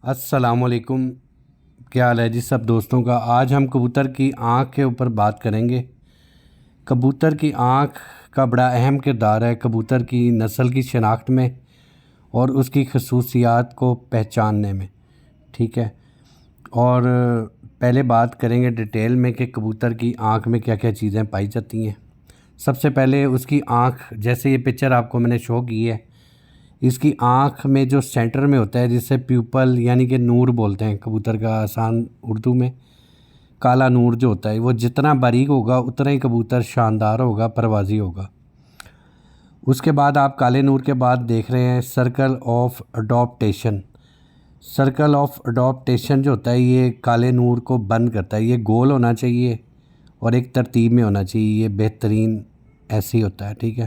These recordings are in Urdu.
السلام علیکم، کیا حال ہے جی سب دوستوں کا۔ آج ہم کبوتر کی آنکھ کے اوپر بات کریں گے۔ کبوتر کی آنکھ کا بڑا اہم کردار ہے کبوتر کی نسل کی شناخت میں اور اس کی خصوصیات کو پہچاننے میں، ٹھیک ہے۔ اور پہلے بات کریں گے ڈیٹیل میں کہ کبوتر کی آنکھ میں کیا کیا چیزیں پائی جاتی ہیں۔ سب سے پہلے اس کی آنکھ، جیسے یہ پکچر آپ کو میں نے شو کی ہے، اس کی آنکھ میں جو سینٹر میں ہوتا ہے جسے پیوپل یعنی کہ نور بولتے ہیں کبوتر کا آسان اردو میں، کالا نور جو ہوتا ہے وہ جتنا باریک ہوگا اتنا ہی کبوتر شاندار ہوگا، پروازی ہوگا۔ اس کے بعد آپ کالے نور کے بعد دیکھ رہے ہیں circle of adaptation. Circle of adaptation جو ہوتا ہے یہ کالے نور کو بند کرتا ہے۔ یہ گول ہونا چاہیے اور ایک ترتیب میں ہونا چاہیے، یہ بہترین ایسے ہی ہوتا ہے، ٹھیک ہے۔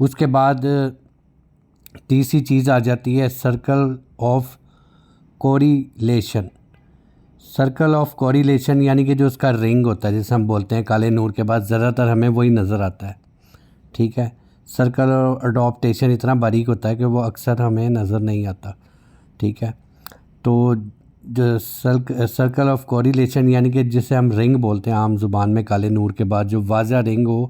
اس کے بعد تیسری چیز آ جاتی ہے circle of correlation. Circle of correlation یعنی کہ جو اس کا رنگ ہوتا ہے جسے ہم بولتے ہیں کالے نور کے بعد زیادہ تر ہمیں وہی نظر آتا ہے، ٹھیک ہے۔ سرکل آف اڈاپٹیشن اتنا باریک ہوتا ہے کہ وہ اکثر ہمیں نظر نہیں آتا، ٹھیک ہے۔ تو جو سرکل آف کوریلیشن یعنی کہ جسے ہم رنگ بولتے ہیں عام زبان میں، کالے نور کے بعد جو واضح رنگ ہو،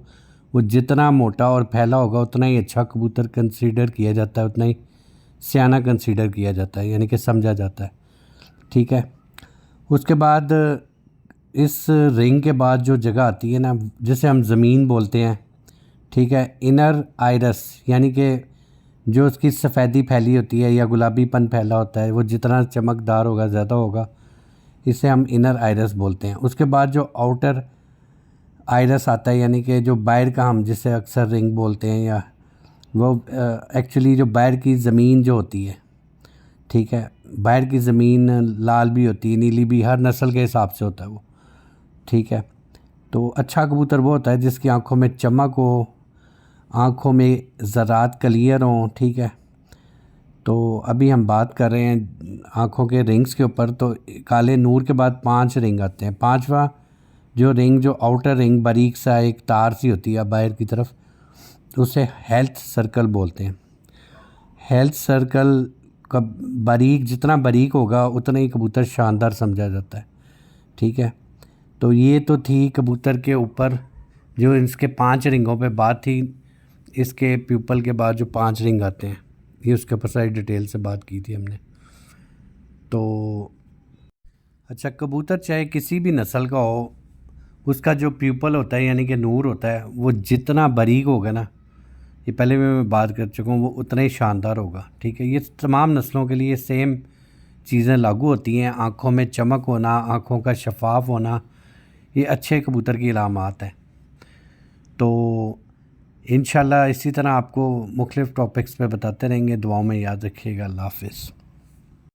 وہ جتنا موٹا اور پھیلا ہوگا اتنا ہی اچھا کبوتر کنسیڈر کیا جاتا ہے، اتنا ہی سیانہ کنسیڈر کیا جاتا ہے، یعنی کہ سمجھا جاتا ہے، ٹھیک ہے۔ اس کے بعد اس رنگ کے بعد جو جگہ آتی ہے نا جسے ہم زمین بولتے ہیں، ٹھیک ہے، انر آئرس یعنی کہ جو اس کی سفیدی پھیلی ہوتی ہے یا گلابی پن پھیلا ہوتا ہے، وہ جتنا چمکدار ہوگا زیادہ ہوگا، اسے ہم انر آئرس بولتے ہیں۔ اس کے بعد جو آؤٹر آئرس آتا ہے یعنی کہ جو باہر کا ہم جسے اکثر رنگ بولتے ہیں، یا وہ ایکچولی جو باہر کی زمین جو ہوتی ہے، ٹھیک ہے، باہر کی زمین لال بھی ہوتی ہے، نیلی بھی، ہر نسل کے حساب سے ہوتا ہے وہ، ٹھیک ہے۔ تو اچھا کبوتر وہ ہوتا ہے جس کی آنکھوں میں چمک ہو، آنکھوں میں ذرات کلیئر ہوں، ٹھیک ہے۔ تو ابھی ہم بات کر رہے ہیں آنکھوں کے رنگز کے اوپر۔ تو کالے نور کے بعد 5 رنگ آتے ہیں۔ پانچواں جو رنگ، جو آؤٹر رنگ باریک سا ایک تار سی ہوتی ہے باہر کی طرف، اسے ہیلتھ سرکل بولتے ہیں۔ ہیلتھ سرکل کا باریک، جتنا باریک ہوگا اتنا ہی کبوتر شاندار سمجھا جاتا ہے، ٹھیک ہے۔ تو یہ تو تھی کبوتر کے اوپر جو اس کے 5 رنگوں پہ بات تھی، اس کے پیوپل کے بعد جو 5 رنگ آتے ہیں، یہ اس کے اوپر ساری ڈیٹیل سے بات کی تھی ہم نے۔ تو اچھا، کبوتر چاہے کسی بھی نسل کا ہو، اس کا جو پیوپل ہوتا ہے یعنی کہ نور ہوتا ہے، وہ جتنا باریک ہوگا نا، یہ پہلے بھی میں بات کر چکا ہوں، وہ اتنا ہی شاندار ہوگا، ٹھیک ہے۔ یہ تمام نسلوں کے لیے سیم چیزیں لاگو ہوتی ہیں۔ آنکھوں میں چمک ہونا، آنکھوں کا شفاف ہونا، یہ اچھے کبوتر کی علامات ہیں۔ تو انشاءاللہ اسی طرح آپ کو مختلف ٹاپکس پہ بتاتے رہیں گے۔ دعاؤں میں یاد رکھیے گا۔ اللہ حافظ۔